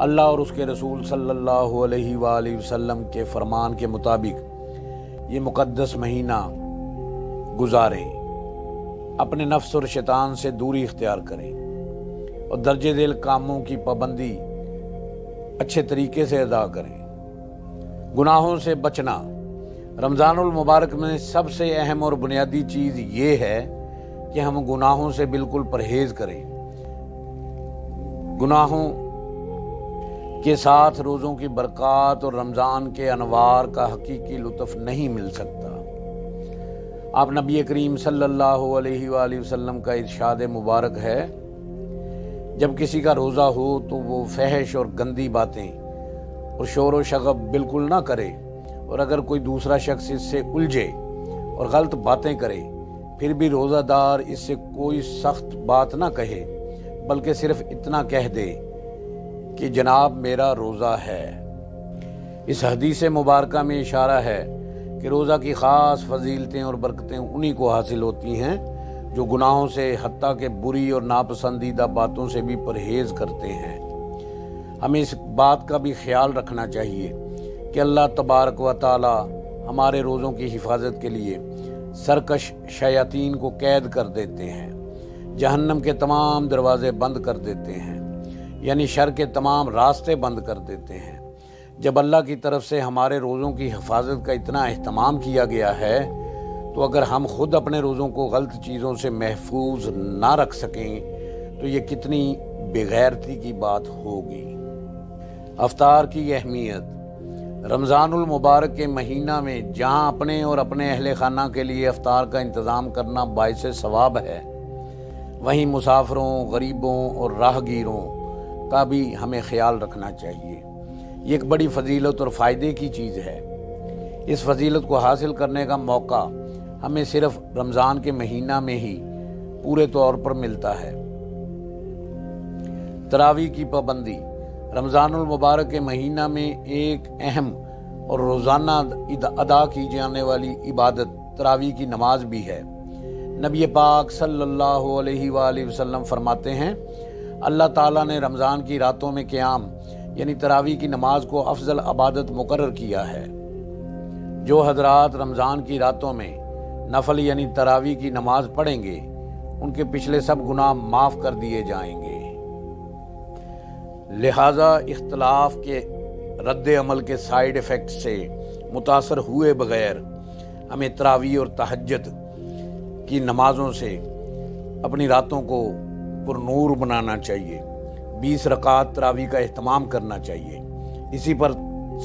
اللہ اور اس کے رسول صلی اللہ علیہ وآلہ وسلم کے فرمان کے مطابق یہ مقدس مہینہ گزاریں، اپنے نفس اور شیطان سے دوری اختیار کریں اور درجے ذیل کاموں کی پابندی اچھے طریقے سے ادا کریں۔ گناہوں سے بچنا۔ رمضان المبارک میں سب سے اہم اور بنیادی چیز یہ ہے کہ ہم گناہوں سے بالکل پرہیز کریں۔ گناہوں کے ساتھ روزوں کی برکات اور رمضان کے انوار کا حقیقی لطف نہیں مل سکتا۔ آپ نبی کریم صلی اللہ علیہ وآلہ وسلم کا ارشاد مبارک ہے، جب کسی کا روزہ ہو تو وہ فحش اور گندی باتیں اور شور و شغب بالکل نہ کرے، اور اگر کوئی دوسرا شخص اس سے الجھے اور غلط باتیں کرے پھر بھی روزہ دار اس سے کوئی سخت بات نہ کہے، بلکہ صرف اتنا کہہ دے کہ جناب میرا روزہ ہے۔ اس حدیث مبارکہ میں اشارہ ہے کہ روزہ کی خاص فضیلتیں اور برکتیں انہی کو حاصل ہوتی ہیں جو گناہوں سے حتیٰ کہ بری اور ناپسندیدہ باتوں سے بھی پرہیز کرتے ہیں۔ ہمیں اس بات کا بھی خیال رکھنا چاہیے کہ اللہ تبارک و تعالی ہمارے روزوں کی حفاظت کے لیے سرکش شیاطین کو قید کر دیتے ہیں، جہنم کے تمام دروازے بند کر دیتے ہیں، یعنی شر کے تمام راستے بند کر دیتے ہیں۔ جب اللہ کی طرف سے ہمارے روزوں کی حفاظت کا اتنا اہتمام کیا گیا ہے تو اگر ہم خود اپنے روزوں کو غلط چیزوں سے محفوظ نہ رکھ سکیں تو یہ کتنی بے غیرتی کی بات ہوگی۔ افطار کی اہمیت۔ رمضان المبارک کے مہینہ میں جہاں اپنے اور اپنے اہل خانہ کے لیے افطار کا انتظام کرنا باعث ثواب ہے، وہیں مسافروں، غریبوں اور راہگیروں کا بھی ہمیں خیال رکھنا چاہیے۔ یہ ایک بڑی فضیلت اور فائدے کی چیز ہے۔ اس فضیلت کو حاصل کرنے کا موقع ہمیں صرف رمضان کے مہینہ میں ہی پورے طور پر ملتا ہے۔ تراویح کی پابندی۔ رمضان المبارک کے مہینہ میں ایک اہم اور روزانہ ادا کی جانے والی عبادت تراویح کی نماز بھی ہے۔ نبی پاک صلی اللہ علیہ وآلہ وسلم فرماتے ہیں، اللہ تعالیٰ نے رمضان کی راتوں میں قیام یعنی تراویح کی نماز کو افضل عبادت مقرر کیا ہے۔ جو حضرات رمضان کی راتوں میں نفل یعنی تراویح کی نماز پڑھیں گے ان کے پچھلے سب گناہ معاف کر دیے جائیں گے۔ لہذا اختلاف کے رد عمل کے سائیڈ ایفیکٹ سے متاثر ہوئے بغیر ہمیں تراویح اور تہجد کی نمازوں سے اپنی راتوں کو پر نور بنانا چاہیے۔ 20 رکعات تراویح کا اہتمام کرنا چاہیے۔ اسی پر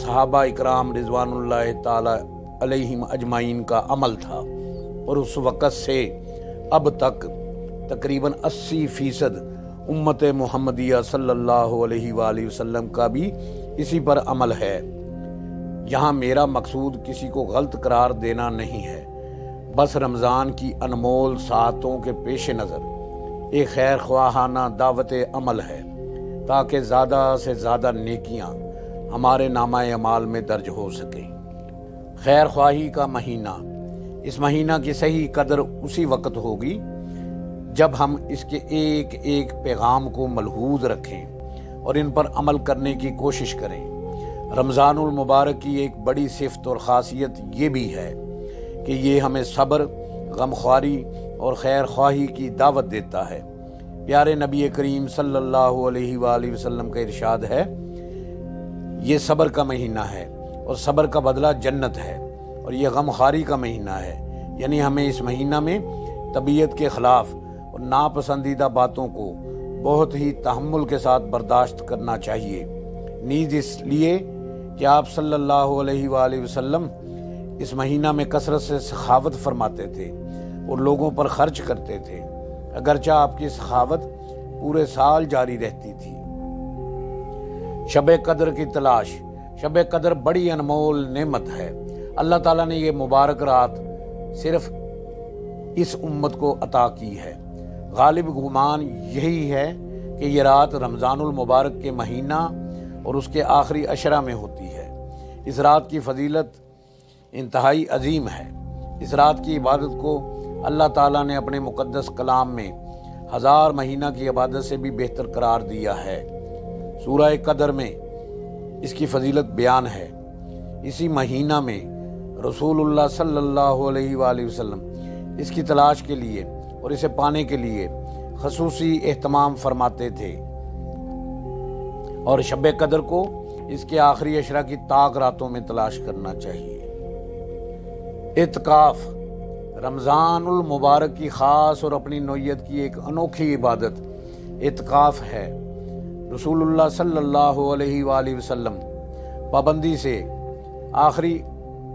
صحابہ اکرام رضوان اللہ تعالی علیہم اجمعین کا عمل تھا، اور اس وقت سے اب تک تقریباً 80% امت محمدیہ صلی اللہ علیہ وآلہ وسلم کا بھی اسی پر عمل ہے۔ یہاں میرا مقصود کسی کو غلط قرار دینا نہیں ہے، بس رمضان کی انمول ساعتوں کے پیش نظر ایک خیر خواہانہ دعوت عمل ہے تاکہ زیادہ سے زیادہ نیکیاں ہمارے نامہ اعمال میں درج ہو سکیں۔ خیر خواہی کا مہینہ۔ اس مہینہ کی صحیح قدر اسی وقت ہوگی جب ہم اس کے ایک ایک پیغام کو ملحوظ رکھیں اور ان پر عمل کرنے کی کوشش کریں۔ رمضان المبارک کی ایک بڑی صفت اور خاصیت یہ بھی ہے کہ یہ ہمیں صبر، غمخواری اور خیر خواہی کی دعوت دیتا ہے۔ پیارے نبی کریم صلی اللہ علیہ وآلہ وسلم کا ارشاد ہے، یہ صبر کا مہینہ ہے اور صبر کا بدلہ جنت ہے، اور یہ غمخواری کا مہینہ ہے، یعنی ہمیں اس مہینہ میں طبیعت کے خلاف اور ناپسندیدہ باتوں کو بہت ہی تحمل کے ساتھ برداشت کرنا چاہیے، نیز اس لیے کہ آپ صلی اللہ علیہ وآلہ وسلم اس مہینہ میں کثرت سے سخاوت فرماتے تھے اور لوگوں پر خرچ کرتے تھے، اگرچہ آپ کی سخاوت پورے سال جاری رہتی تھی۔ شب قدر کی تلاش۔ شب قدر بڑی انمول نعمت ہے۔ اللہ تعالیٰ نے یہ مبارک رات صرف اس امت کو عطا کی ہے۔ غالب گمان یہی ہے کہ یہ رات رمضان المبارک کے مہینہ اور اس کے آخری عشرہ میں ہوتی ہے۔ اس رات کی فضیلت انتہائی عظیم ہے۔ اس رات کی عبادت کو اللہ تعالیٰ نے اپنے مقدس کلام میں 1000 مہینہ کی عبادت سے بھی بہتر قرار دیا ہے۔ سورہ قدر میں اس کی فضیلت بیان ہے۔ اسی مہینہ میں رسول اللہ صلی اللہ علیہ وآلہ وسلم اس کی تلاش کے لیے اور اسے پانے کے لیے خصوصی اہتمام فرماتے تھے، اور شب قدر کو اس کے آخری عشرہ کی طاق راتوں میں تلاش کرنا چاہیے۔ اعتکاف رمضان المبارک کی خاص اور اپنی نوعیت کی ایک انوکھی عبادت اعتکاف ہے۔ رسول اللہ صلی اللہ علیہ وآلہ وسلم پابندی سے آخری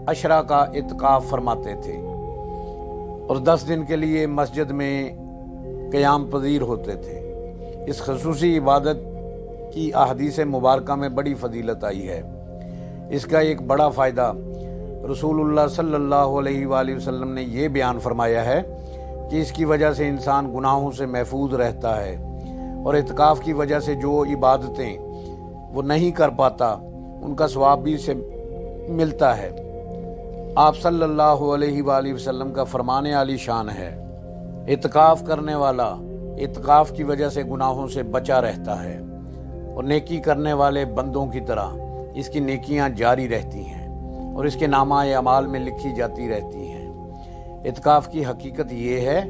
عشرہ کا اعتکاف فرماتے تھے اور 10 دن کے لیے مسجد میں قیام پذیر ہوتے تھے۔ اس خصوصی عبادت کی احادیث مبارکہ میں بڑی فضیلت آئی ہے۔ اس کا ایک بڑا فائدہ رسول اللہ صلی اللہ علیہ وآلہ وسلم نے یہ بیان فرمایا ہے کہ اس کی وجہ سے انسان گناہوں سے محفوظ رہتا ہے، اور اعتکاف کی وجہ سے جو عبادتیں وہ نہیں کر پاتا ان کا ثواب بھی اسے ملتا ہے۔ آپ صلی اللہ علیہ وآلہ وسلم کا فرمان عالی شان ہے، اعتکاف کرنے والا اعتکاف کی وجہ سے گناہوں سے بچا رہتا ہے، اور نیکی کرنے والے بندوں کی طرح اس کی نیکیاں جاری رہتی ہیں اور اس کے نامہ اعمال میں لکھی جاتی رہتی ہیں۔ اعتکاف کی حقیقت یہ ہے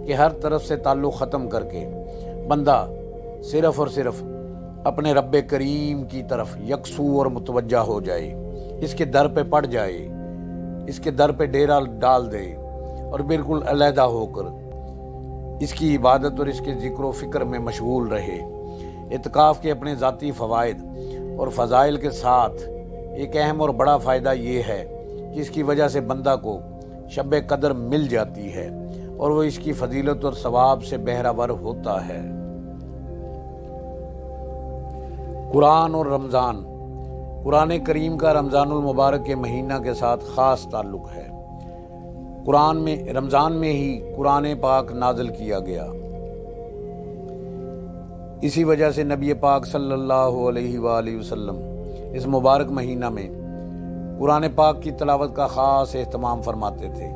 کہ ہر طرف سے تعلق ختم کر کے بندہ صرف اور صرف اپنے رب کریم کی طرف یکسو اور متوجہ ہو جائے، اس کے در پہ پڑ جائے، اس کے در پہ ڈیرا ڈال دے اور بالکل علیحدہ ہو کر اس کی عبادت اور اس کے ذکر و فکر میں مشغول رہے۔ اعتکاف کے اپنے ذاتی فوائد اور فضائل کے ساتھ ایک اہم اور بڑا فائدہ یہ ہے کہ اس کی وجہ سے بندہ کو شب قدر مل جاتی ہے اور وہ اس کی فضیلت اور ثواب سے بہرہ ور ہوتا ہے۔ قرآن اور رمضان۔ قرآن کریم کا رمضان المبارک کے مہینہ کے ساتھ خاص تعلق ہے۔ رمضان میں ہی قرآن پاک نازل کیا گیا۔ اسی وجہ سے نبی پاک صلی اللہ علیہ وآلہ وسلم اس مبارک مہینہ میں قرآن پاک کی تلاوت کا خاص اہتمام فرماتے تھے،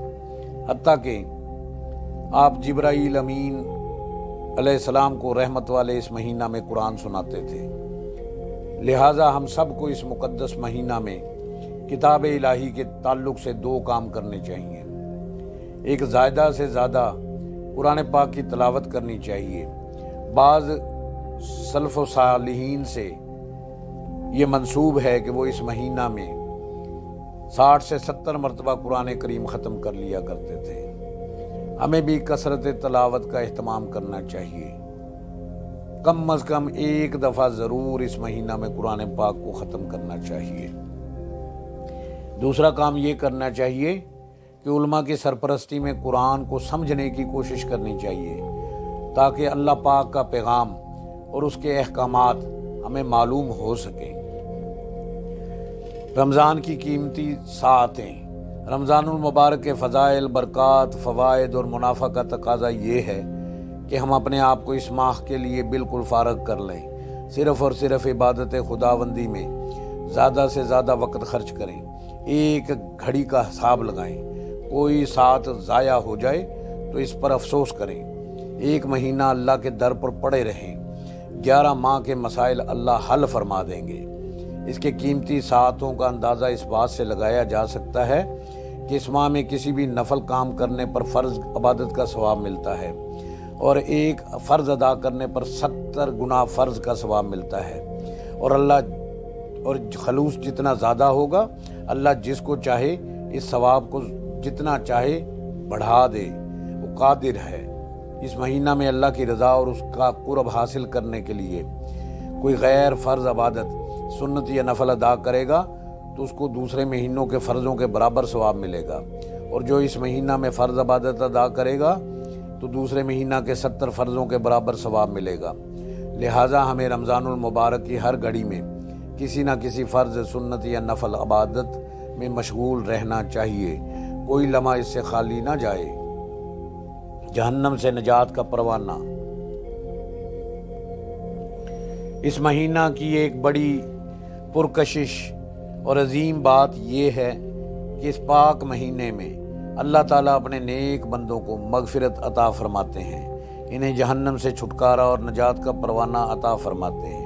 حتیٰ کہ آپ جبرائیل امین علیہ السلام کو رحمت والے اس مہینہ میں قرآن سناتے تھے۔ لہٰذا ہم سب کو اس مقدس مہینہ میں کتاب الہی کے تعلق سے 2 کام کرنے چاہیے۔ ایک، زیادہ سے زیادہ قرآن پاک کی تلاوت کرنی چاہیے۔ بعض سلف و صالحین سے یہ منسوب ہے کہ وہ اس مہینہ میں 60 سے 70 مرتبہ قرآن کریم ختم کر لیا کرتے تھے۔ ہمیں بھی کثرت تلاوت کا اہتمام کرنا چاہیے، کم از کم 1 دفعہ ضرور اس مہینہ میں قرآن پاک کو ختم کرنا چاہیے۔ دوسرا کام یہ کرنا چاہیے کہ علماء کی سرپرستی میں قرآن کو سمجھنے کی کوشش کرنی چاہیے، تاکہ اللہ پاک کا پیغام اور اس کے احکامات ہمیں معلوم ہو سکیں۔ رمضان کی قیمتی ساعتیں۔ رمضان المبارک کے فضائل، برکات، فوائد اور منافع کا تقاضا یہ ہے کہ ہم اپنے آپ کو اس ماہ کے لیے بالکل فارغ کر لیں، صرف اور صرف عبادت خداوندی میں زیادہ سے زیادہ وقت خرچ کریں، 1 گھڑی کا حساب لگائیں، کوئی ساتھ ضائع ہو جائے تو اس پر افسوس کریں، 1 مہینہ اللہ کے در پر پڑے رہیں، 11 ماہ کے مسائل اللہ حل فرما دیں گے۔ اس کے قیمتی ساعتوں کا اندازہ اس بات سے لگایا جا سکتا ہے کہ اس ماہ میں کسی بھی نفل کام کرنے پر فرض عبادت کا ثواب ملتا ہے، اور 1 فرض ادا کرنے پر 70 گنا فرض کا ثواب ملتا ہے، اور خلوص جتنا زیادہ ہوگا اللہ جس کو چاہے اس ثواب کو جتنا چاہے بڑھا دے، وہ قادر ہے۔ اس مہینہ میں اللہ کی رضا اور اس کا قرب حاصل کرنے کے لیے کوئی غیر فرض عبادت، سنت یا نفل ادا کرے گا تو اس کو دوسرے مہینوں کے فرضوں کے برابر ثواب ملے گا، اور جو اس مہینہ میں فرض عبادت ادا کرے گا تو دوسرے مہینہ کے 70 فرضوں کے برابر ثواب ملے گا۔ لہٰذا ہمیں رمضان المبارک کی ہر گھڑی میں کسی نہ کسی فرض، سنت یا نفل عبادت میں مشغول رہنا چاہیے، کوئی لمحہ اس سے خالی نہ جائے۔ جہنم سے نجات کا پروانہ۔ اس مہینہ کی ایک بڑی پرکشش اور عظیم بات یہ ہے کہ اس پاک مہینے میں اللہ تعالیٰ اپنے نیک بندوں کو مغفرت عطا فرماتے ہیں، انہیں جہنم سے چھٹکارا اور نجات کا پروانہ عطا فرماتے ہیں۔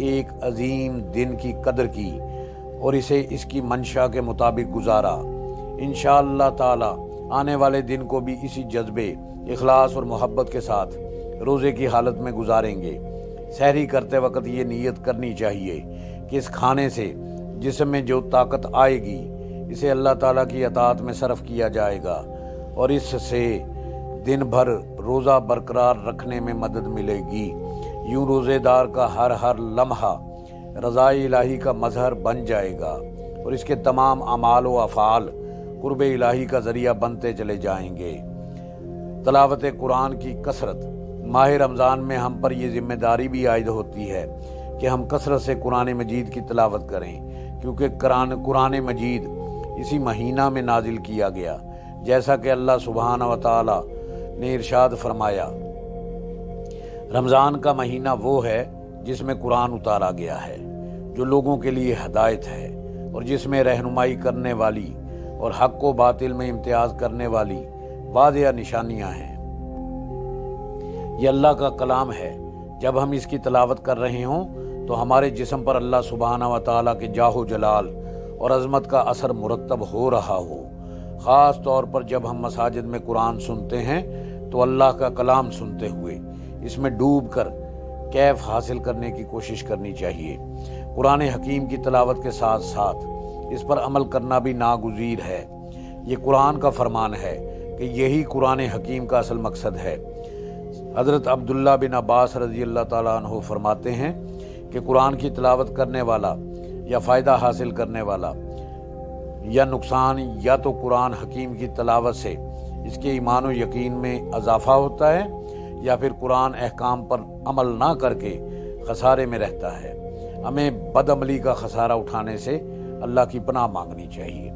ایک عظیم دن کی قدر کی اور اسے اس کی منشا کے مطابق گزارا۔ انشاءاللہ تعالی آنے والے دن کو بھی اسی جذبے، اخلاص اور محبت کے ساتھ روزے کی حالت میں گزاریں گے۔ سحری کرتے وقت یہ نیت کرنی چاہیے کہ اس کھانے سے جسم میں جو طاقت آئے گی اسے اللہ تعالیٰ کی اطاعت میں صرف کیا جائے گا اور اس سے دن بھر روزہ برقرار رکھنے میں مدد ملے گی۔ یوں روزے دار کا ہر لمحہ رضائے الہی کا مظہر بن جائے گا اور اس کے تمام اعمال و افعال قرب الہی کا ذریعہ بنتے چلے جائیں گے۔ تلاوت قرآن کی کثرت۔ ماہ رمضان میں ہم پر یہ ذمہ داری بھی عائد ہوتی ہے کہ ہم کثرت سے قرآن مجید کی تلاوت کریں، کیونکہ قرآن مجید اسی مہینہ میں نازل کیا گیا، جیسا کہ اللہ سبحانہ و تعالی نے ارشاد فرمایا، رمضان کا مہینہ وہ ہے جس میں قرآن اتارا گیا ہے، جو لوگوں کے لیے ہدایت ہے اور جس میں رہنمائی کرنے والی اور حق و باطل میں امتیاز کرنے والی واضح نشانیاں ہیں۔ یہ اللہ کا کلام ہے۔ جب ہم اس کی تلاوت کر رہے ہوں تو ہمارے جسم پر اللہ سبحانہ و تعالیٰ کے جاہ و جلال اور عظمت کا اثر مرتب ہو رہا ہو۔ خاص طور پر جب ہم مساجد میں قرآن سنتے ہیں تو اللہ کا کلام سنتے ہوئے اس میں ڈوب کر کیف حاصل کرنے کی کوشش کرنی چاہیے۔ قرآن حکیم کی تلاوت کے ساتھ ساتھ اس پر عمل کرنا بھی ناگزیر ہے۔ یہ قرآن کا فرمان ہے کہ یہی قرآن حکیم کا اصل مقصد ہے۔ حضرت عبداللہ بن عباس رضی اللہ تعالیٰ عنہ فرماتے ہیں کہ قرآن کی تلاوت کرنے والا یا فائدہ حاصل کرنے والا یا نقصان یا تو قرآن حکیم کی تلاوت سے اس کے ایمان و یقین میں اضافہ ہوتا ہے یا پھر قرآن احکام پر عمل نہ کر کے خسارے میں رہتا ہے۔ ہمیں بد عملی کا خسارہ اٹھانے سے اللہ کی پناہ مانگنی چاہیے۔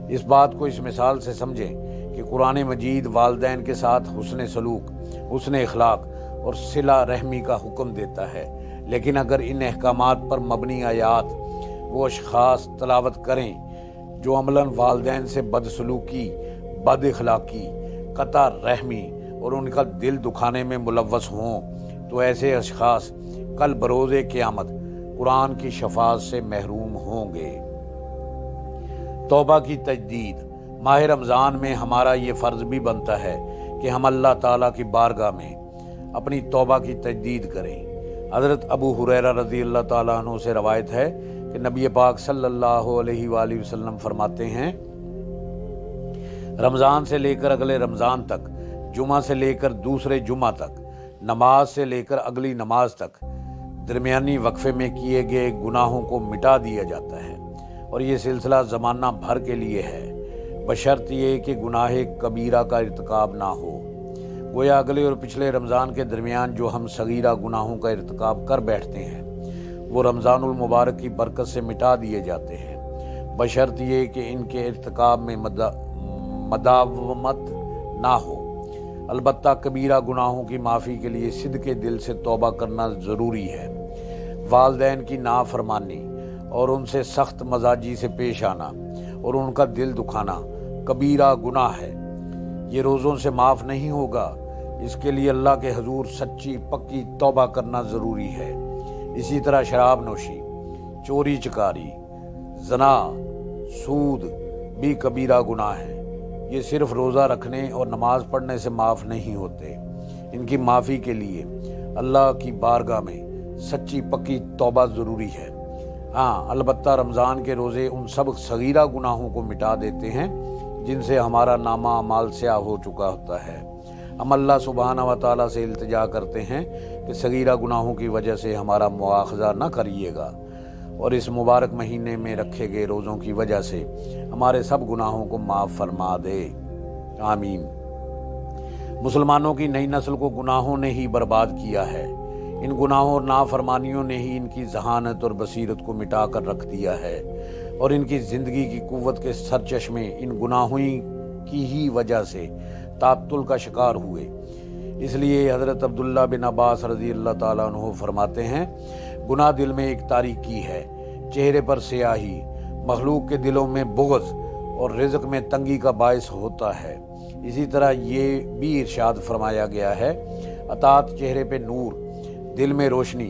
اس بات کو اس مثال سے سمجھیں کہ قرآن مجید والدین کے ساتھ حسن سلوک، حسن اخلاق اور صلہ رحمی کا حکم دیتا ہے، لیکن اگر ان احکامات پر مبنی آیات وہ اشخاص تلاوت کریں جو عملاً والدین سے بدسلوکی، بد اخلاقی، قطع رحمی اور ان کا دل دکھانے میں ملوث ہوں تو ایسے اشخاص کل بروز قیامت قرآن کی شفاعت سے محروم ہوں گے۔ توبہ کی تجدید۔ ماہ رمضان میں ہمارا یہ فرض بھی بنتا ہے کہ ہم اللہ تعالیٰ کی بارگاہ میں اپنی توبہ کی تجدید کریں۔ حضرت ابو ہریرہ رضی اللہ تعالیٰ عنہ سے روایت ہے کہ نبی پاک صلی اللہ علیہ وآلہ وسلم فرماتے ہیں، رمضان سے لے کر اگلے رمضان تک، جمعہ سے لے کر دوسرے جمعہ تک، نماز سے لے کر اگلی نماز تک درمیانی وقفے میں کیے گئے گناہوں کو مٹا دیا جاتا ہے، اور یہ سلسلہ زمانہ بھر کے لیے ہے، بشرط یہ کہ گناہ کبیرہ کا ارتکاب نہ ہو۔ گویا اگلے اور پچھلے رمضان کے درمیان جو ہم صغیرہ گناہوں کا ارتکاب کر بیٹھتے ہیں وہ رمضان المبارک کی برکت سے مٹا دیے جاتے ہیں، بشرط یہ کہ ان کے ارتکاب میں مداومت نہ ہو۔ البتہ کبیرہ گناہوں کی معافی کے لیے صدق دل سے توبہ کرنا ضروری ہے۔ والدین کی نافرمانی اور ان سے سخت مزاجی سے پیش آنا اور ان کا دل دکھانا کبیرہ گناہ ہے، یہ روزوں سے معاف نہیں ہوگا۔ اس کے لیے اللہ کے حضور سچی پکی توبہ کرنا ضروری ہے۔ اسی طرح شراب نوشی، چوری چکاری، زنا، سود بھی کبیرہ گناہ ہیں۔ یہ صرف روزہ رکھنے اور نماز پڑھنے سے معاف نہیں ہوتے۔ ان کی معافی کے لیے اللہ کی بارگاہ میں سچی پکی توبہ ضروری ہے۔ ہاں، البتہ رمضان کے روزے ان سب صغیرہ گناہوں کو مٹا دیتے ہیں جن سے ہمارا نامہ اعمال سیاہ ہو چکا ہوتا ہے۔ ہم اللہ سبحانہ و تعالیٰ سے التجا کرتے ہیں کہ صغیرہ گناہوں کی وجہ سے ہمارا مواخذہ نہ کریے گا، اور اس مبارک مہینے میں رکھے گئے روزوں کی وجہ سے ہمارے سب گناہوں کو معاف فرما دے، آمین۔ مسلمانوں کی نئی نسل کو گناہوں نے ہی برباد کیا ہے۔ ان گناہوں اور نافرمانیوں نے ہی ان کی ذہانت اور بصیرت کو مٹا کر رکھ دیا ہے، اور ان کی زندگی کی قوت کے سرچشمے ان گناہوں کی ہی وجہ سے تعطل کا شکار ہوئے۔ اس لیے حضرت عبداللہ بن عباس رضی اللہ تعالیٰ عنہ فرماتے ہیں، گناہ دل میں ایک تاریکی ہے، چہرے پر سیاہی، مخلوق کے دلوں میں بغض اور رزق میں تنگی کا باعث ہوتا ہے۔ اسی طرح یہ بھی ارشاد فرمایا گیا ہے، اطاعت چہرے پہ نور، دل میں روشنی،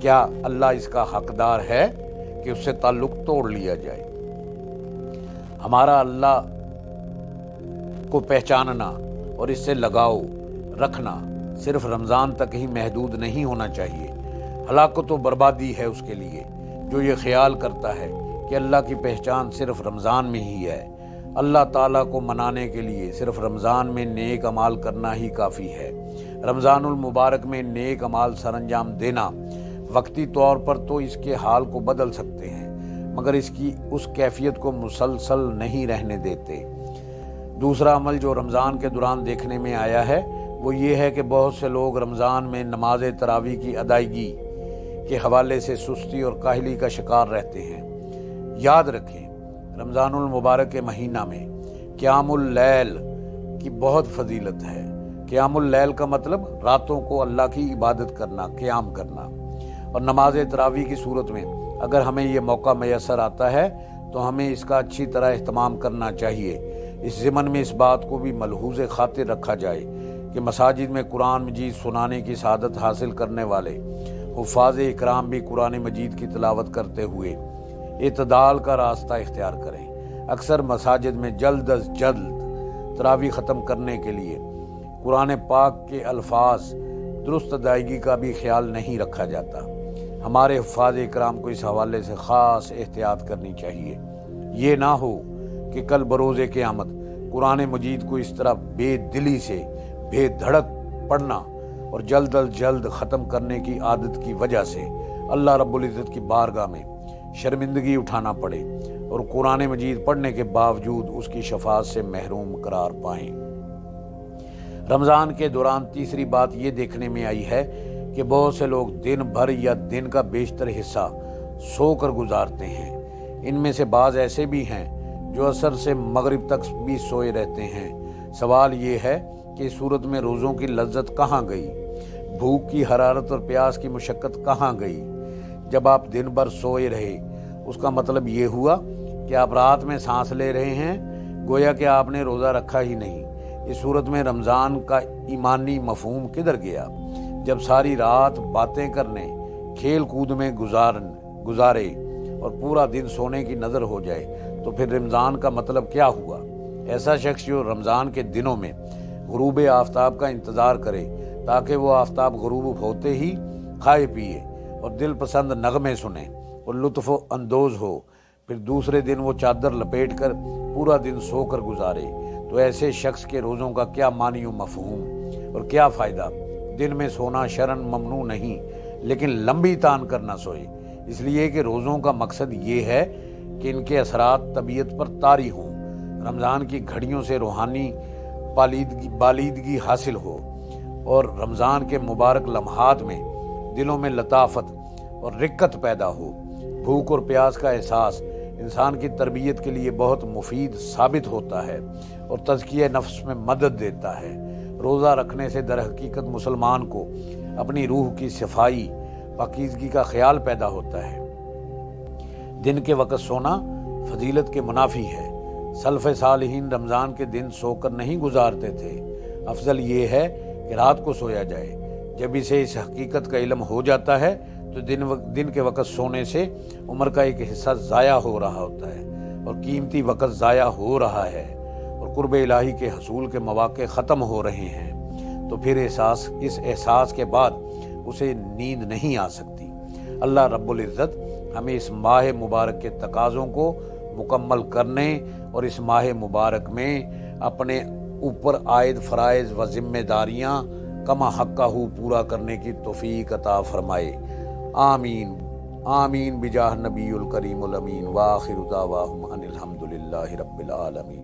کیا اللہ اس کا حقدار ہے کہ اس سے تعلق توڑ لیا جائے؟ ہمارا اللہ کو پہچاننا اور اس سے لگاؤ رکھنا صرف رمضان تک ہی محدود نہیں ہونا چاہیے۔ ہلاکت و بربادی ہے اس کے لیے جو یہ خیال کرتا ہے کہ اللہ کی پہچان صرف رمضان میں ہی ہے۔ اللہ تعالیٰ کو منانے کے لیے صرف رمضان میں نیک اعمال کرنا ہی کافی ہے۔ رمضان المبارک میں نیک اعمال سر انجام دینا وقتی طور پر تو اس کے حال کو بدل سکتے ہیں، مگر اس کیفیت کو مسلسل نہیں رہنے دیتے۔ دوسرا عمل جو رمضان کے دوران دیکھنے میں آیا ہے وہ یہ ہے کہ بہت سے لوگ رمضان میں نماز تراویح کی ادائیگی کے حوالے سے سستی اور کاہلی کا شکار رہتے ہیں۔ یاد رکھیں، رمضان المبارک کے مہینہ میں قیام اللیل کی بہت فضیلت ہے۔ قیام اللیل کا مطلب راتوں کو اللہ کی عبادت کرنا، قیام کرنا، اور نماز تراویح کی صورت میں اگر ہمیں یہ موقع میسر آتا ہے تو ہمیں اس کا اچھی طرح اہتمام کرنا چاہیے۔ اس ضمن میں اس بات کو بھی ملحوظ خاطر رکھا جائے کہ مساجد میں قرآن مجید سنانے کی سعادت حاصل کرنے والے حفاظ اکرام بھی قرآن مجید کی تلاوت کرتے ہوئے اعتدال کا راستہ اختیار کریں۔ اکثر مساجد میں جلد از جلد تراویح ختم کرنے کے لیے قرآن پاک کے الفاظ درست ادائیگی کا بھی خیال نہیں رکھا جاتا۔ ہمارے حفاظ اکرام کو اس حوالے سے خاص احتیاط کرنی چاہیے۔ یہ نہ ہو کہ کل بروز قیامت قرآن مجید کو اس طرح بے دلی سے بے دھڑک پڑھنا اور جلد از جلد ختم کرنے کی عادت کی وجہ سے اللہ رب العزت کی بارگاہ میں شرمندگی اٹھانا پڑے اور قرآن مجید پڑھنے کے باوجود اس کی شفاعت سے محروم قرار پائیں۔ رمضان کے دوران تیسری بات یہ دیکھنے میں آئی ہے کہ بہت سے لوگ دن بھر یا دن کا بیشتر حصہ سو کر گزارتے ہیں۔ ان میں سے بعض ایسے بھی ہیں جو عصر سے مغرب تک بھی سوئے رہتے ہیں۔ سوال یہ ہے کہ اس صورت میں روزوں کی لذت کہاں گئی؟ بھوک کی حرارت اور پیاس کی مشقت کہاں گئی؟ جب آپ دن بھر سوئے رہے اس کا مطلب یہ ہوا کہ آپ رات میں سانس لے رہے ہیں، گویا کہ آپ نے روزہ رکھا ہی نہیں۔ اس صورت میں رمضان کا ایمانی مفہوم کدھر گیا؟ جب ساری رات باتیں کرنے، کھیل کود میں گزارے اور پورا دن سونے کی نظر ہو جائے تو پھر رمضان کا مطلب کیا ہوا؟ ایسا شخص جو رمضان کے دنوں میں غروب آفتاب کا انتظار کرے تاکہ وہ آفتاب غروب ہوتے ہی کھائے پیے اور دل پسند نغمے سنے اور لطف اندوز ہو، پھر دوسرے دن وہ چادر لپیٹ کر پورا دن سو کر گزارے، تو ایسے شخص کے روزوں کا کیا معنی و مفہوم اور کیا فائدہ؟ دن میں سونا شرعاً ممنوع نہیں، لیکن لمبی تان کر نہ سوئے، اس لیے کہ روزوں کا مقصد یہ ہے کہ ان کے اثرات طبیعت پر طاری ہوں، رمضان کی گھڑیوں سے روحانی بالیدگی حاصل ہو اور رمضان کے مبارک لمحات میں دلوں میں لطافت اور رقت پیدا ہو۔ بھوک اور پیاس کا احساس انسان کی تربیت کے لیے بہت مفید ثابت ہوتا ہے اور تزکیہ نفس میں مدد دیتا ہے۔ روزہ رکھنے سے در حقیقت مسلمان کو اپنی روح کی صفائی پاکیزگی کا خیال پیدا ہوتا ہے۔ دن کے وقت سونا فضیلت کے منافی ہے۔ سلف صالحین رمضان کے دن سو کر نہیں گزارتے تھے، افضل یہ ہے کہ رات کو سویا جائے۔ جب اسے اس حقیقت کا علم ہو جاتا ہے تو دن کے وقت سونے سے عمر کا ایک حصہ ضائع ہو رہا ہوتا ہے اور قیمتی وقت ضائع ہو رہا ہے اور قرب الہی کے حصول کے مواقع ختم ہو رہے ہیں، تو پھر اس احساس کے بعد اسے نیند نہیں آ سکتی۔ اللہ رب العزت ہمیں اس ماہ مبارک کے تقاضوں کو مکمل کرنے اور اس ماہ مبارک میں اپنے اوپر عائد فرائض و ذمہ داریاں کما حقہ پورا کرنے کی توفیق عطا فرمائے۔ آمین آمین بجاہ نبی الکریم الامین، وآخر دعواہم ان الحمد للہ رب العالمین۔